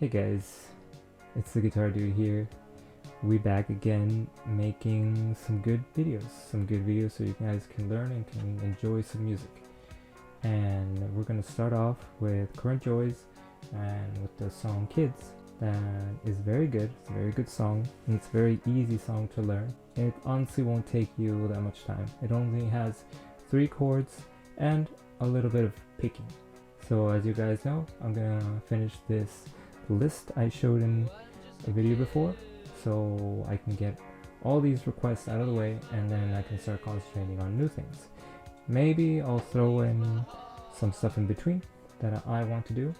Hey guys, it's the Guitar Dude here. We back again making some good videos so you guys can learn and can enjoy some music. And we're gonna start off with Current Joys and with the song Kids. That is very good. It's a very good song and it's a very easy song to learn. It honestly won't take you that much time. It only has 3 chords and a little bit of picking. So as you guys know, I'm gonna finish this list I showed in a video before, so I can get all these requests out of the way and then I can start concentrating on new things. Maybe I'll throw in some stuff in between that I want to do,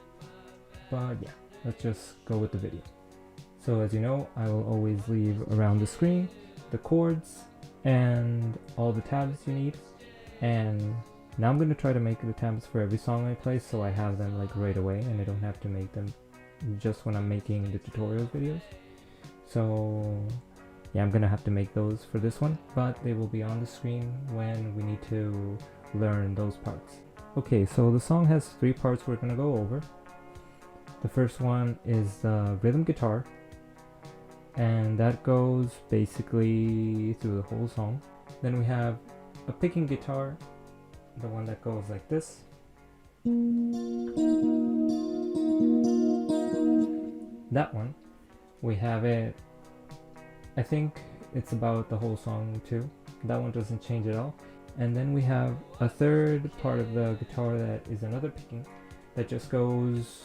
but yeah, let's just go with the video. So as you know, I will always leave around the screen the chords and all the tabs you need, and now I'm going to try to make the tabs for every song I play so I have them like right away and I don't have to make them just when I'm making the tutorials videos. So yeah, I'm gonna have to make those for this one, but they will be on the screen when we need to learn those parts. Okay, so the song has 3 parts we're gonna go over. The first one is the rhythm guitar, and that goes basically through the whole song. Then we have a picking guitar, the one that goes like this. That one, we have it, I think it's about the whole song too. That one doesn't change at all. And then we have a third part of the guitar that is another picking that just goes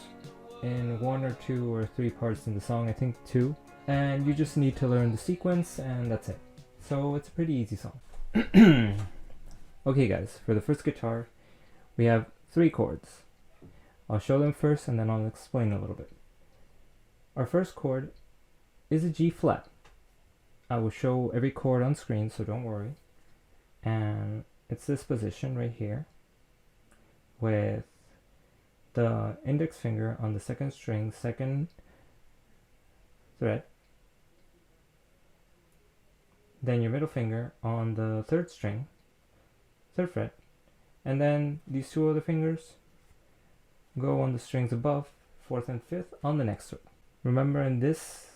in 1 or 2 or 3 parts in the song, I think 2. And you just need to learn the sequence and that's it. So it's a pretty easy song. Okay guys, for the first guitar, we have 3 chords. I'll show them first and then I'll explain a little bit. Our first chord is a G flat. I will show every chord on screen, so don't worry. And it's this position right here with the index finger on the 2nd string, 2nd fret. Then your middle finger on the 3rd string, 3rd fret. And then these 2 other fingers go on the strings above, 4th and 5th on the next fret. Remember, in this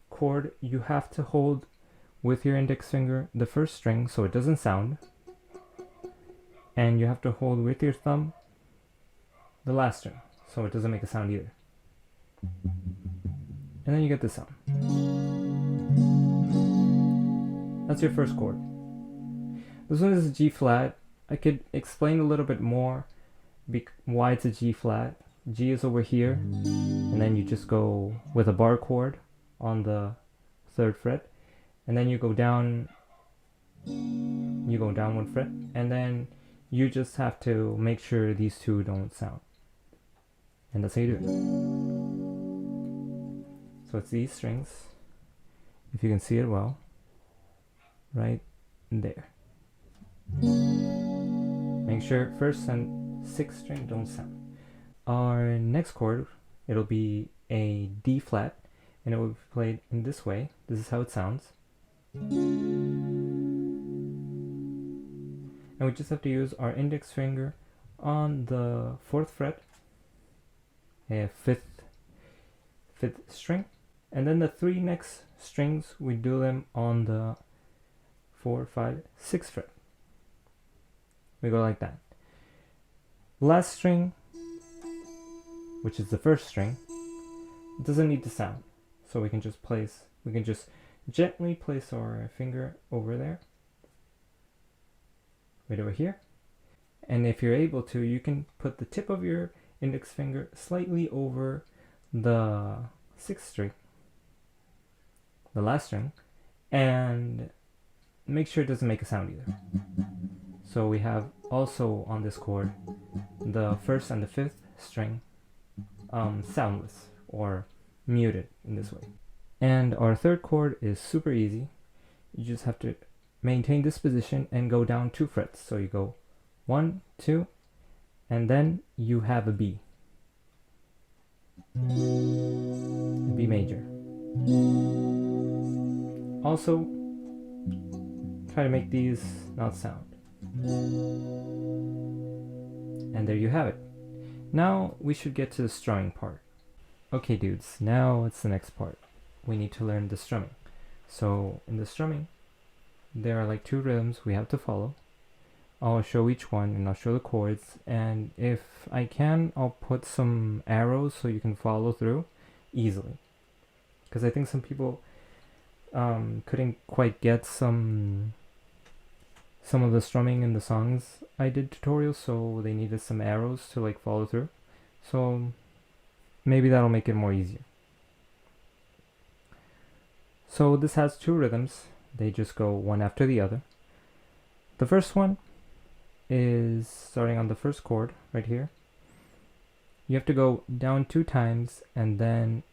chord you have to hold with your index finger the 1st string so it doesn't sound, and you have to hold with your thumb the last string so it doesn't make a sound either. And then you get this sound. That's your first chord. This one is a G flat. I could explain a little bit more why it's a G flat. G is over here, and then you just go with a bar chord on the 3rd fret, and then you go down 1 fret, and then you just have to make sure these 2 don't sound, and that's how you do it. So it's these strings, if you can see it well, right there. Make sure 1st and 6th string don't sound. Our next chord, it'll be a D flat, and it will be played in this way. This is how it sounds. And we just have to use our index finger on the 4th fret, a 5th string, and then the 3 next strings, we do them on the 4, 5, 6th fret. We go like that. Last string, which is the 1st string, it doesn't need to sound, so we can just gently place our finger over there, right over here, and if you're able to, you can put the tip of your index finger slightly over the 6th string, the last string, and make sure it doesn't make a sound either. So we have also on this chord the 1st and the 5th string soundless or muted in this way. And our 3rd chord is super easy. You just have to maintain this position and go down 2 frets. So you go 1, 2, and then you have a B. A B major. Also, try to make these not sound. And there you have it. Now we should get to the strumming part. Okay dudes, now it's the next part. We need to learn the strumming. So in the strumming, there are like 2 rhythms we have to follow. I'll show each one and I'll show the chords, and if I can, I'll put some arrows so you can follow through easily. Because I think some people couldn't quite get some of the strumming in the songs I did tutorials, so they needed some arrows to like follow through. So maybe that'll make it more easier. So this has 2 rhythms. They just go one after the other. The first one is starting on the first chord right here. You have to go down 2 times and then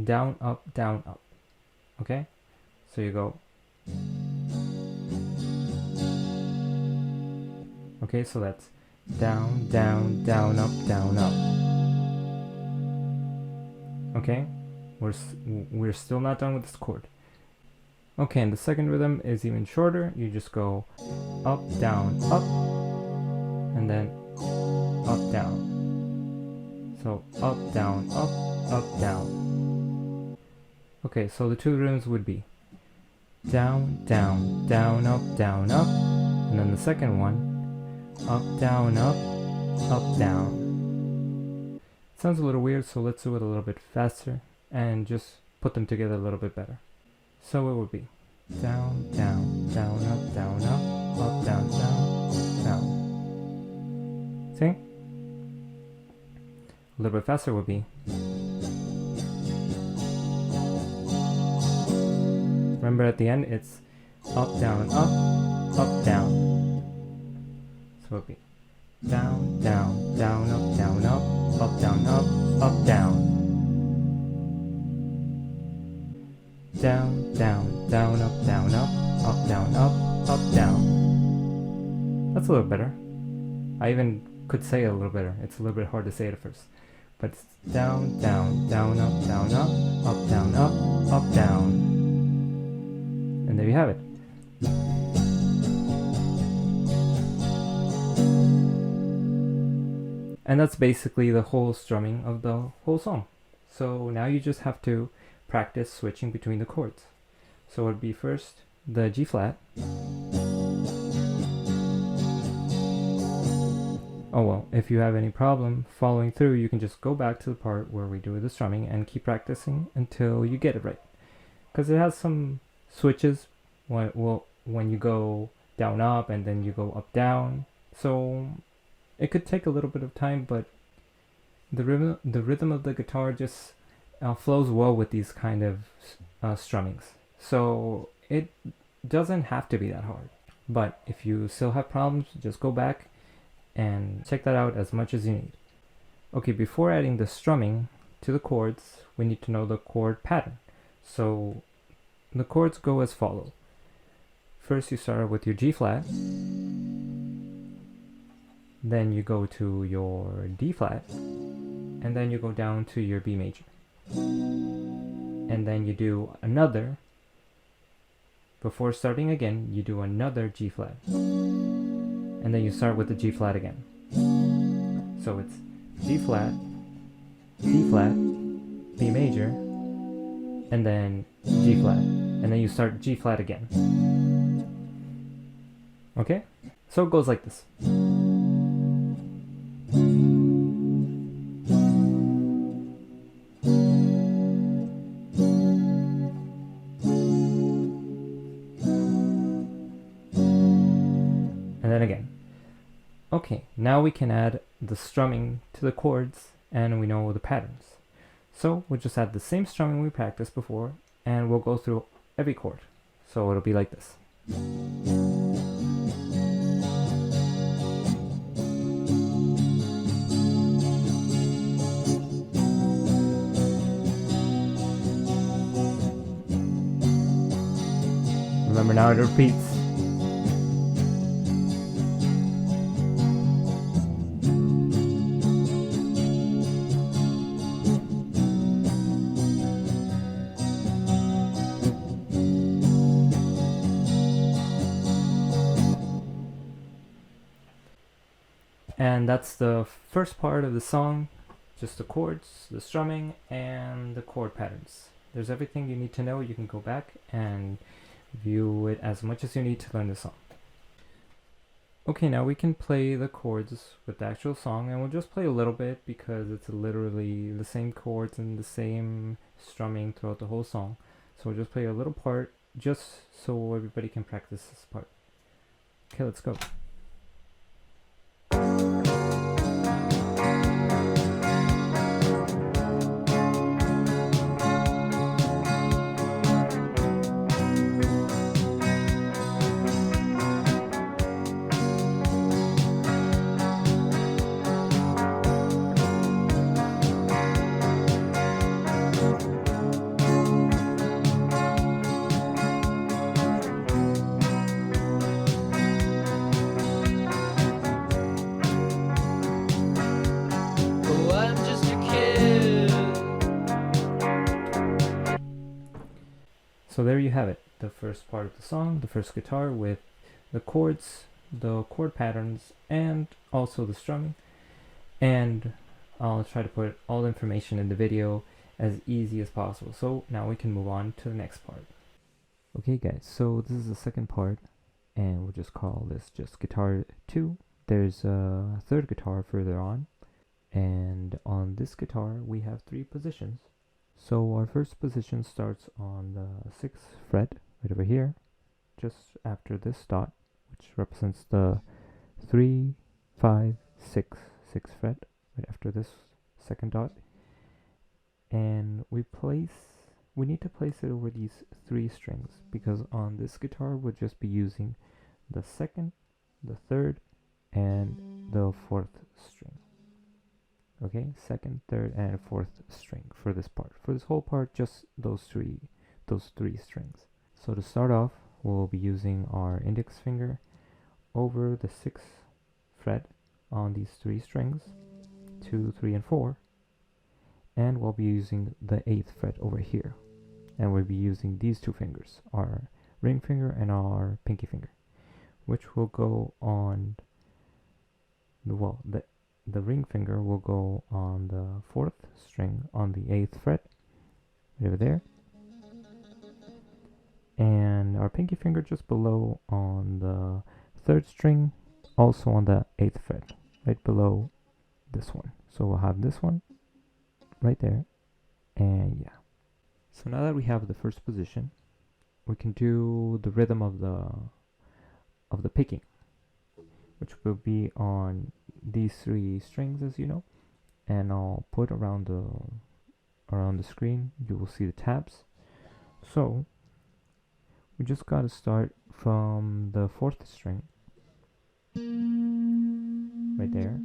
down, up, down, up. Okay? So you go. Okay, so that's down, down, down, up, down, up. Okay? We're still not done with this chord. Okay, and the second rhythm is even shorter. You just go up, down, up, and then up, down. So up, down, up, down. Okay, so the 2 rhythms would be down, down, down, up, and then the second one, up, down, up, down. It sounds a little weird, so let's do it a little bit faster and just put them together a little bit better. So it would be down, down, down, up, down, down, down. See? A little bit faster would be remember at the end it's up, down, down. So it would be down, down, down, up, down, down, down. Down, down, down, up, down, down. That's a little better. I even could say it a little better. It's a little bit hard to say it at first. But it's down, down, down, up, down, down. And there you have it. And that's basically the whole strumming of the whole song. So now you just have to practice switching between the chords. So it would be first the G flat. Oh well, if you have any problem following through, you can just go back to the part where we do the strumming and keep practicing until you get it right. Because it has some switches when you go down up and then you go up down. So it could take a little bit of time, but the rhythm of the guitar just flows well with these kind of strummings. So it doesn't have to be that hard. But if you still have problems, just go back and check that out as much as you need. Okay, before adding the strumming to the chords, we need to know the chord pattern. So the chords go as follow. First you start with your G flat, then you go to your D flat, and then you go down to your B major. And then you do another, before starting again, you do another G flat. And then you start with the G flat again. So it's G flat, C flat, B major, and then G flat. And then you start G flat again. Okay? So it goes like this. And then again. Okay, now we can add the strumming to the chords and we know the patterns. So we'll just add the same strumming we practiced before and we'll go through every chord. So it'll be like this. Remember now it repeats. And that's the first part of the song. just the chords, the strumming, and the chord patterns. There's everything you need to know. You can go back and view it as much as you need to learn the song. Okay, now we can play the chords with the actual song, and we'll just play a little bit because it's literally the same chords and the same strumming throughout the whole song. So we'll just play a little part just so everybody can practice this part. Okay, let's go. So there you have it, the first part of the song, the first guitar with the chords, the chord patterns, and also the strumming. And I'll try to put all the information in the video as easy as possible. So now we can move on to the next part. Okay guys, so this is the second part, and we'll just call this just guitar 2. There's a third guitar further on, and on this guitar we have 3 positions. So our first position starts on the 6th fret, right over here, just after this dot, which represents the 3, 5, 6, 6th fret, right after this second dot. And we need to place it over these 3 strings, because on this guitar we'll just be using the 2nd, the 3rd, and the 4th string. Okay, 2nd, 3rd, and 4th string for this part. For this whole part, just those three strings. So to start off, we'll be using our index finger over the 6th fret on these 3 strings, 2, 3, and 4. And we'll be using the 8th fret over here. And we'll be using these 2 fingers, our ring finger and our pinky finger, which will go on the ring finger will go on the 4th string on the 8th fret, right over there. And our pinky finger just below on the 3rd string, also on the 8th fret, right below this one. So we'll have this one right there, and yeah. So now that we have the first position, we can do the rhythm of the picking, which will be on these 3 strings, as you know, and I'll put around the screen. You will see the tabs. So we just got to start from the 4th string right there.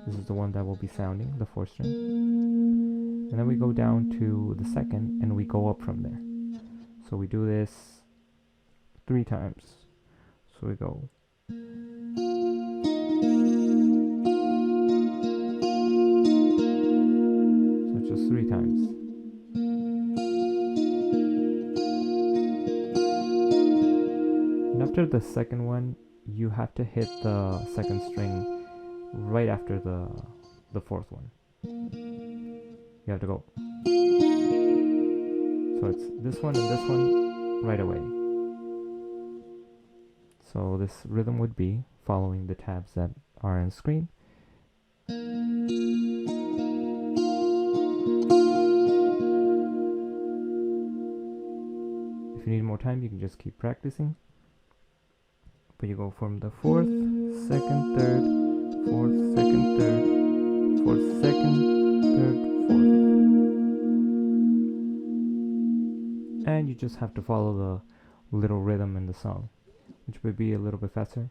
This is the one that will be sounding, the 4th string, and then we go down to the 2nd and we go up from there. So we do this 3 times. So we go just 3 times. And after the 2nd one, you have to hit the 2nd string right after the 4th one. You have to go. So it's this one and this one right away. So this rhythm would be following the tabs that are on screen. If you need more time, you can just keep practicing. But you go from the 4th, 2nd, 3rd, 4th, 2nd, 3rd, 4th, 2nd, 3rd, 4th. And you just have to follow the little rhythm in the song, which would be a little bit faster.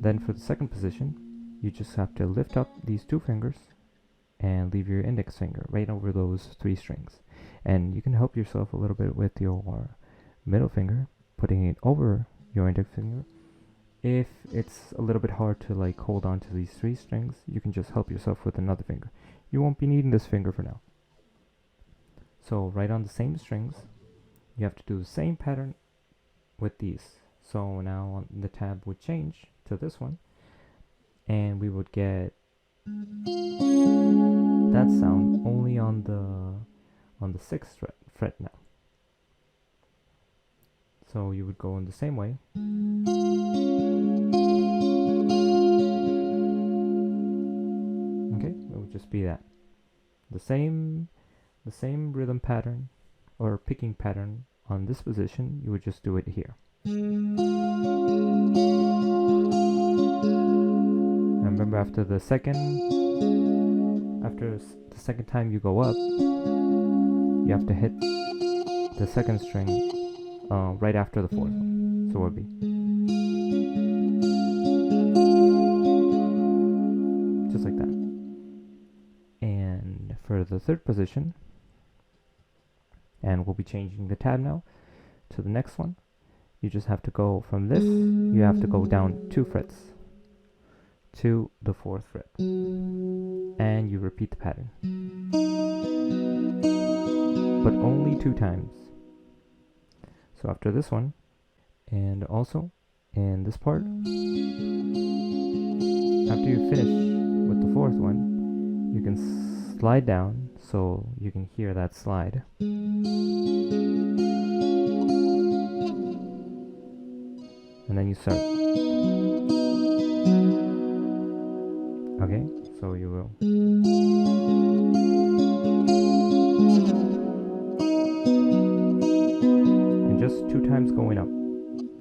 Then for the 2nd position, you just have to lift up these 2 fingers and leave your index finger right over those 3 strings. And you can help yourself a little bit with your middle finger, putting it over your index finger. If it's a little bit hard to like hold on to these 3 strings, you can just help yourself with another finger. You won't be needing this finger for now. So right on the same strings, you have to do the same pattern with these So now the tab would change to this one, and we would get that sound only on the 6th fret now. So you would go in the same way. Okay, it would just be that. The same rhythm pattern or picking pattern on this position, you would just do it here. And remember, after the second time you go up, you have to hit the 2nd string right after the 4th one. So it would be just like that. And for the 3rd position, and we'll be changing the tab now to the next one, you just have to go from this, you have to go down 2 frets to the 4th fret, and you repeat the pattern, but only 2 times. So after this one, and also in this part, after you finish with the 4th one, you can slide down so you can hear that slide. And then you start. Okay, so you will. And just 2 times going up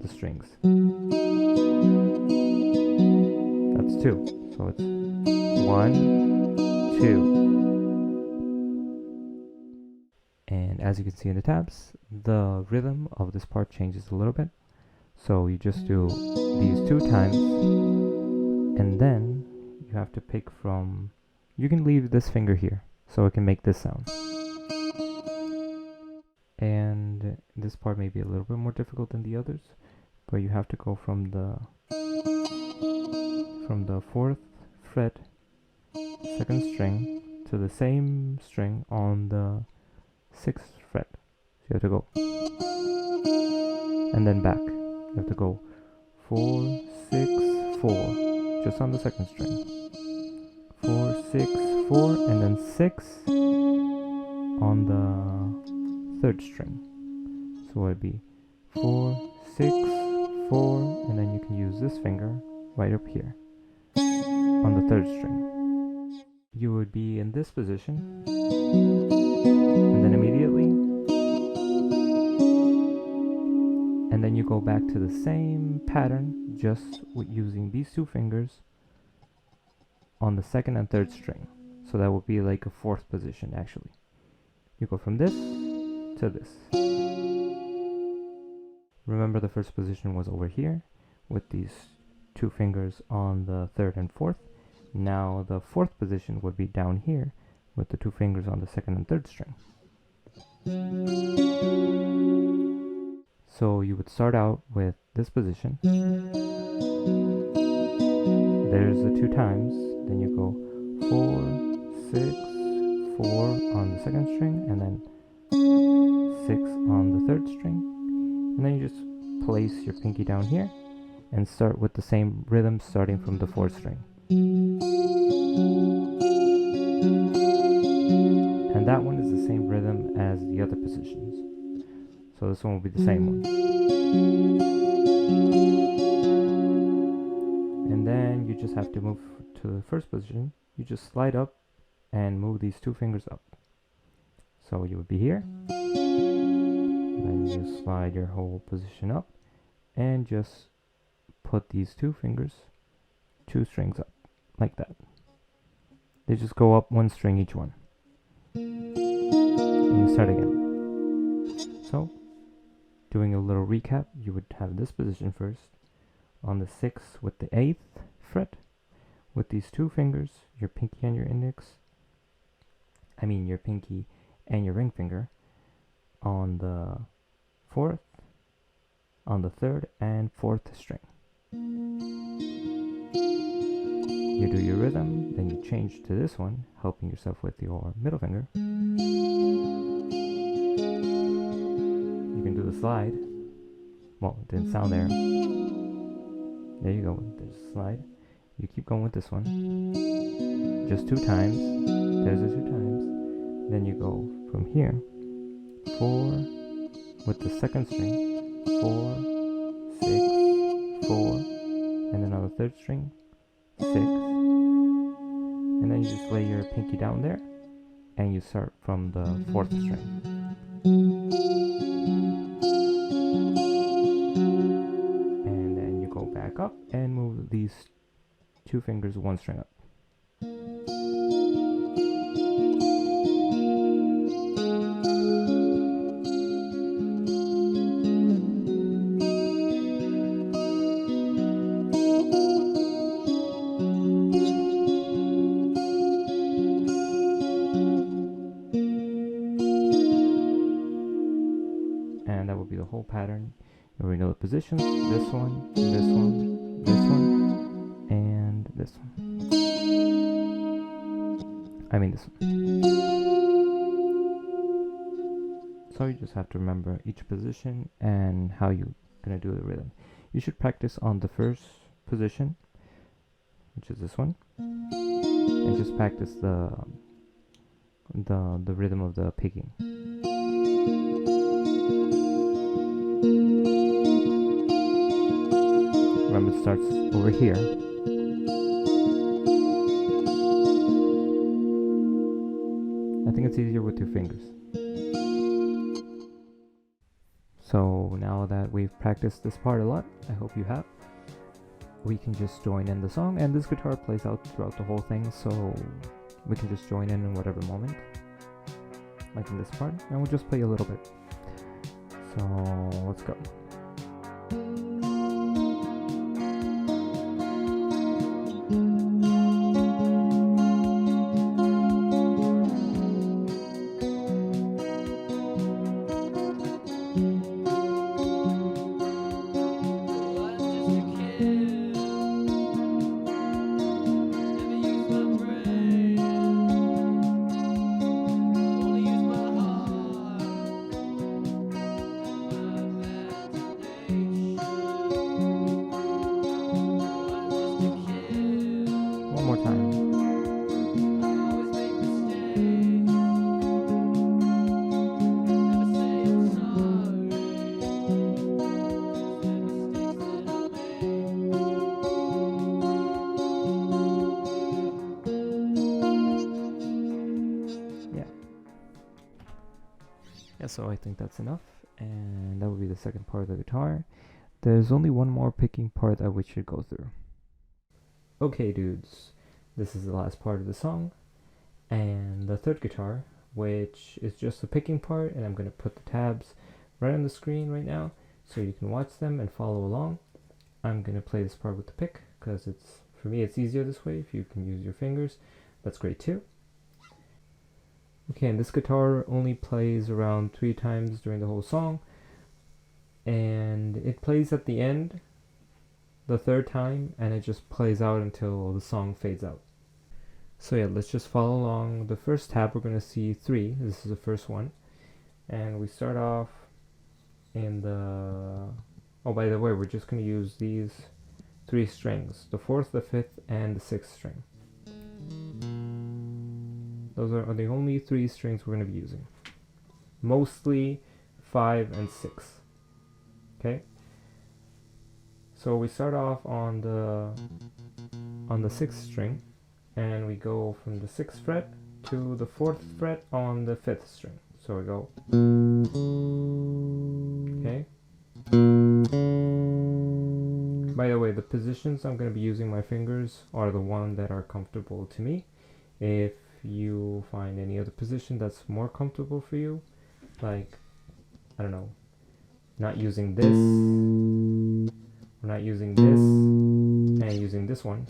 the strings. That's 2. So it's 1, 2. And as you can see in the tabs, the rhythm of this part changes a little bit. So you just do these 2 times, and then you have to pick from, you can leave this finger here so it can make this sound. And this part may be a little bit more difficult than the others, but you have to go from the 4th fret, 2nd string, to the same string on the 6th fret. So you have to go, and then back. You have to go 4, 6, 4, just on the 2nd string. 4, 6, 4, and then 6 on the 3rd string. So it would be 4, 6, 4, and then you can use this finger right up here on the 3rd string. You would be in this position, and then immediately, and then you go back to the same pattern, just with using these 2 fingers on the 2nd and 3rd string. So that would be like a 4th position actually. You go from this to this. Remember, the 1st position was over here with these 2 fingers on the 3rd and 4th. Now the 4th position would be down here with the 2 fingers on the 2nd and 3rd string. So you would start out with this position. There's the 2 times. Then you go 4, 6, 4 on the 2nd string, and then 6 on the 3rd string. And then you just place your pinky down here and start with the same rhythm starting from the 4th string. And that one is the same rhythm as the other positions. So this one will be the same one. And then you just have to move to the 1st position. You just slide up and move these 2 fingers up. So you would be here. Then you slide your whole position up and just put these 2 fingers, 2 strings up, like that. They just go up 1 string each one. And you start again. So, doing a little recap, you would have this position first, on the 6th with the 8th fret, with these 2 fingers, your pinky and your index, your pinky and your ring finger, on the 4th, on the 3rd and 4th string. You do your rhythm, then you change to this one, helping yourself with your middle finger. You can do the slide, Well, it didn't sound there. There you go. There's a slide. You keep going with this one. Just 2 times. There's the 2 times. Then you go from here. 4 with the second string. 4, 6, 4, and then on the third string, 6. And then you just lay your pinky down there, and you start from the 4th string. And then you go back up and move these 2 fingers 1 string up. And that will be the whole pattern. You already know the positions. This one, this one, this one, and this one. I mean this one. So you just have to remember each position and how you're gonna do the rhythm. You should practice on the first position, which is this one, and just practice the rhythm of the picking. Remember, it starts over here. I think it's easier with your fingers. So now that we've practiced this part a lot, I hope you have, we can just join in the song, and this guitar plays out throughout the whole thing, so we can just join in whatever moment, like in this part, and we'll just play a little bit. So let's go. One more time. Yeah, so I think that's enough, and that will be the second part of the guitar. There's only one more picking part that we should go through. Okay dudes, this is the last part of the song, and the third guitar, which is just the picking part, and I'm going to put the tabs right on the screen right now so you can watch them and follow along. I'm going to play this part with the pick because for me it's easier this way. If you can use your fingers, that's great too. Okay, and this guitar only plays around 3 times during the whole song, and it plays at the end the 3rd time, and it just plays out until the song fades out. So yeah, let's just follow along. The first tab we're going to see 3. This is the first one, and we start off in the, oh by the way, we're just going to use these 3 strings, the 4th, the 5th, and the 6th string. Those are the only 3 strings we're going to be using. Mostly 5 and 6. Okay? So we start off on the 6th string, and we go from the 6th fret to the 4th fret on the 5th string. So we go. Okay? By the way, the positions I'm going to be using my fingers are the one that are comfortable to me. If you find any other position that's more comfortable for you, like, I don't know, not using this, or not using this, and using this one,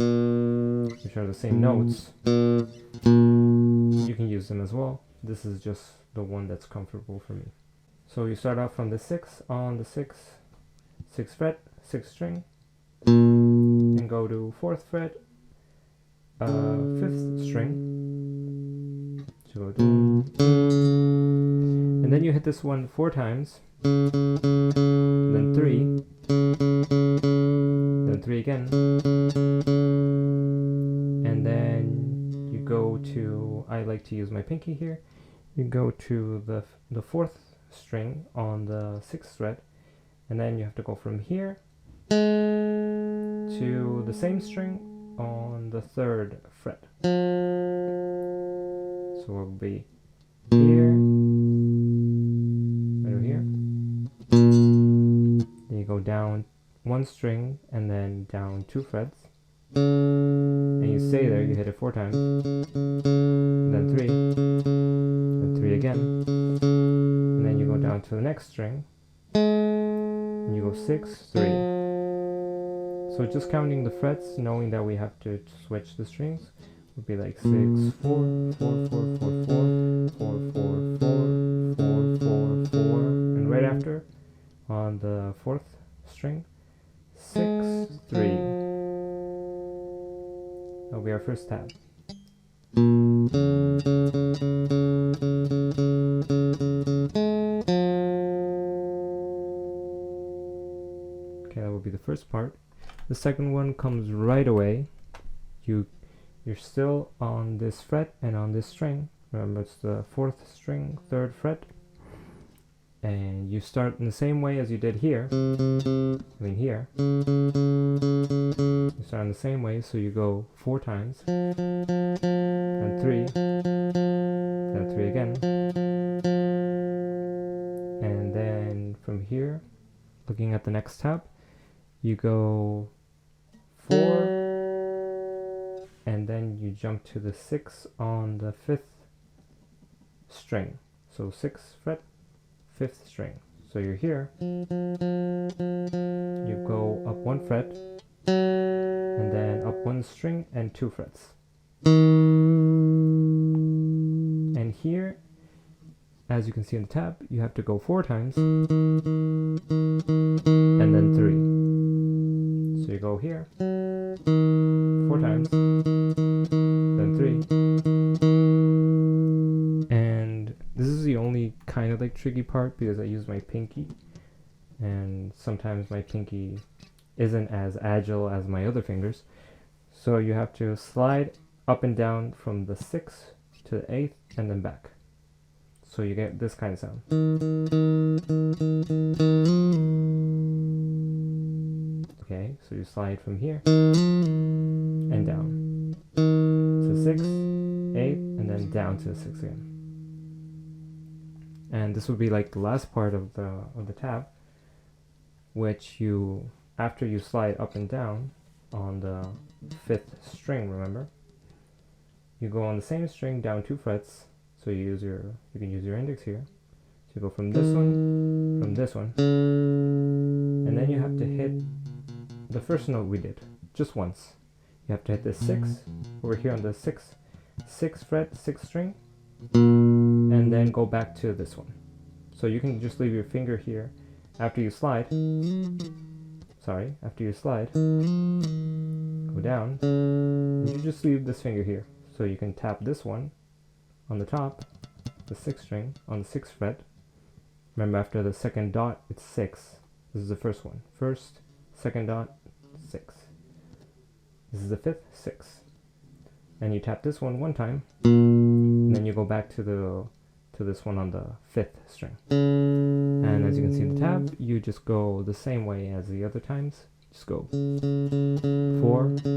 which are the same notes, you can use them as well. This is just the one that's comfortable for me. So you start off from the 6th on the 6th fret, 6th string, and go to 4th fret, 5th string, so and then you hit this one 4 times, then 3, then 3 again, and then you go to, I like to use my pinky here, you go to the 4th string on the 6th fret, and then you have to go from here to the same string on the 3rd fret. So we'll be here, right over here. Then you go down 1 string and then down 2 frets. And you stay there, you hit it 4 times. Then 3. Then 3 again. And then you go down to the next string. And you go 6, 3. So just counting the frets, knowing that we have to switch the strings, would be like 6, 4, 4, 4, 4, 4, 4, 4, 4, 4, 4, 4, and right after, on the 4th string, 6, 3. That'll be our first tab. Okay, that will be the first part. The second one comes right away. You're still on this fret and on this string. Remember, it's the 4th string, 3rd fret. And you start in the same way as you did here. Here. You start in the same way, so you go 4 times. And 3. Then 3 again. And then from here, looking at the next tab, you go 4. And then you jump to the 6 on the 5th string. So 6th fret, 5th string. So you're here. You go up 1 fret, and then up 1 string and 2 frets. And here, as you can see in the tab, you have to go 4 times, and then 3. So you go here, 4 times, then 3. And this is the only kind of like tricky part because I use my pinky, and sometimes my pinky isn't as agile as my other fingers. So you have to slide up and down from the 6th to the 8th and then back. So you get this kind of sound. Okay, so you slide from here and down to 6, 8, and then down to 6 again. And this would be like the last part of the tab, which you, after you slide up and down on the 5th string, remember, you go on the same string down 2 frets. So you can use your index here. So you go from this one, and then you have to hit the first note we did, just once. You have to hit the 6 over here on the 6th fret, 6th string, and then go back to this one. So you can just leave your finger here after you slide. After you slide, go down, and you just leave this finger here. So you can tap this one on the top, the 6th string, on the 6th fret. Remember, after the second dot, it's 6. This is the first one. First, second dot, 6. This is the 5th, 6. And you tap this one 1 time, and then you go back to this one on the 5th string. And as you can see in the tab, you just go the same way as the other times. Just go 4, 3,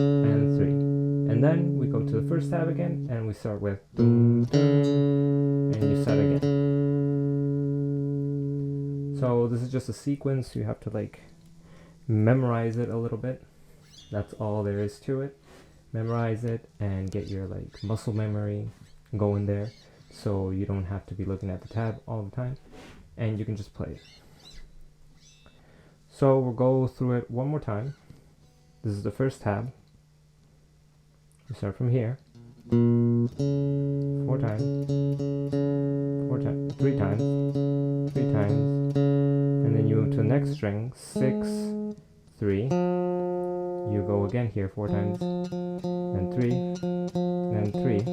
and 3. And then we go to the first tab again, and we start with dum, dum, and you start again. So this is just a sequence. You have to like memorize it a little bit. That's all there is to it. Memorize it and get your like muscle memory going there, so you don't have to be looking at the tab all the time, and you can just play it. So we'll go through it one more time. This is the first tab. You start from here, 4 times, 3 times, and then you move to the next string, 6, 3. You go again here 4 times, then 3, then 3.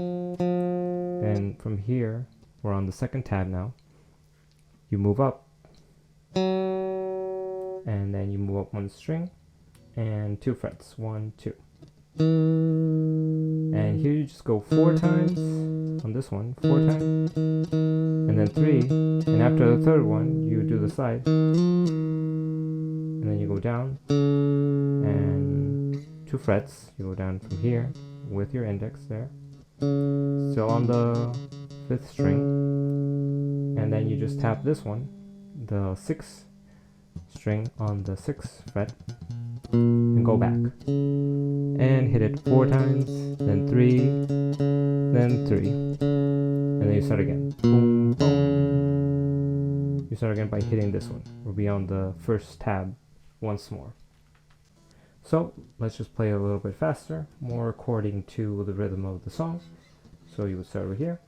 Then from here, we're on the second tab now. You move up and then you move up one string and 2 frets, 1, 2. And here you just go 4 times on this one, 4 times, and then 3, and after the third one you do the slide, and then you go down and 2 frets, you go down from here with your index there, still on the 5th string, and then you just tap this one, the 6th string on the 6th fret, and go back and hit it 4 times, then 3, then 3, and then you start again. Boom, boom. You start again by hitting this one. We'll be on the first tab once more. So let's just play a little bit faster, more according to the rhythm of the song. So you would start over here.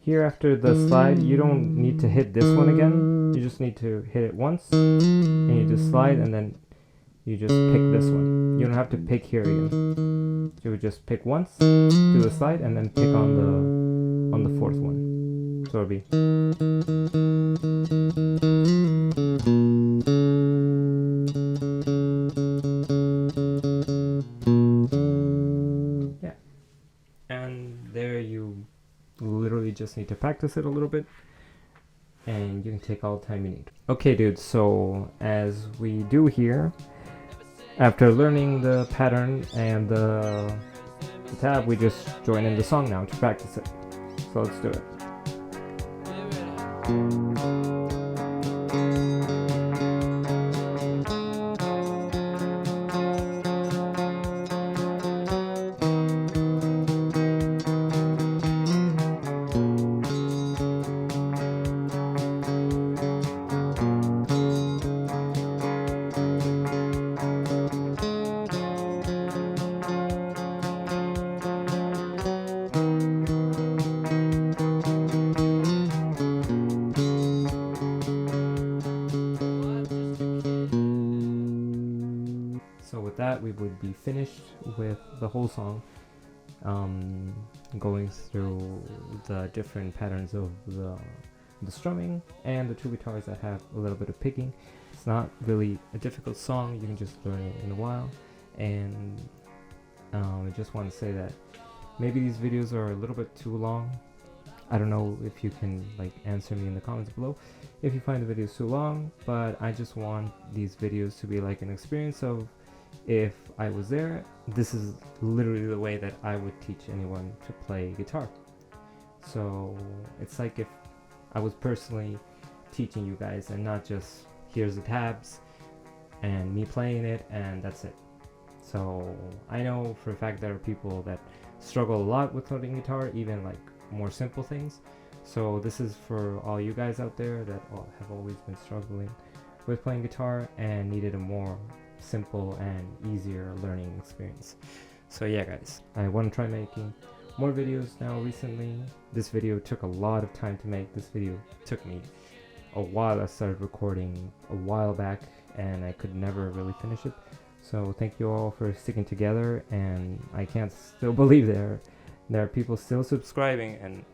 Here after the slide, you don't need to hit this one again, you just need to hit it once, and you just slide, and then you just pick this one. You don't have to pick here again. You would just pick once, do the slide, and then pick on the 4th one. So it'll be. Yeah. And there you literally just need to practice it a little bit, and you can take all the time you need. Okay dudes, so as we do here, after learning the pattern and the tab, we just join in the song now to practice it. So let's do it. So with that, we would be finished with the whole song, going through the different patterns of the strumming and the 2 guitars that have a little bit of picking. It's not really a difficult song, you can just learn it in a while. And I just want to say that maybe these videos are a little bit too long. I don't know if you can like answer me in the comments below if you find the videos too long, but I just want these videos to be like an experience of, if I was there, this is literally the way that I would teach anyone to play guitar. So it's like if I was personally teaching you guys, and not just here's the tabs and me playing it and that's it. So I know for a fact there are people that struggle a lot with learning guitar, even like more simple things. So this is for all you guys out there that have always been struggling with playing guitar and needed a more simple and easier learning experience. So yeah guys, I want to try making more videos now. Recently this video took a lot of time to make. This video took me a while. I started recording a while back and I could never really finish it. So thank you all for sticking together, and I can't still believe there are people still subscribing, and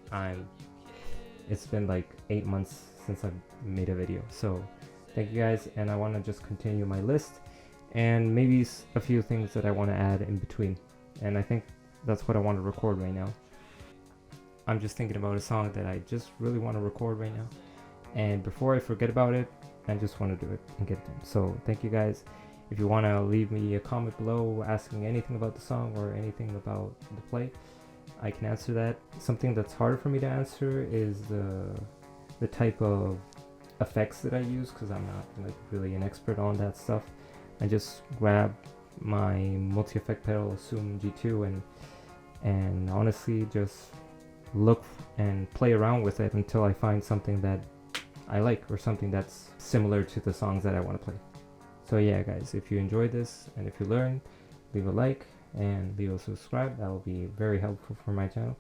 it's been like 8 months since I've made a video. So thank you guys, and I want to just continue my list and maybe a few things that I want to add in between, and I think that's what I want to record right now. I'm just thinking about a song that I just really want to record right now, and before I forget about it, I just want to do it and get it done. So thank you guys. If you want to leave me a comment below asking anything about the song or anything about the play, I can answer that. Something that's hard for me to answer is the type of effects that I use, because I'm not like really an expert on that stuff. I just grab my multi-effect pedal, Zoom G2, and honestly just look and play around with it until I find something that I like, or something that's similar to the songs that I want to play. So yeah guys, if you enjoyed this and if you learned, leave a like and leave a subscribe. That will be very helpful for my channel.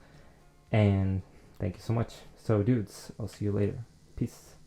And thank you so much. So dudes, I'll see you later. Peace.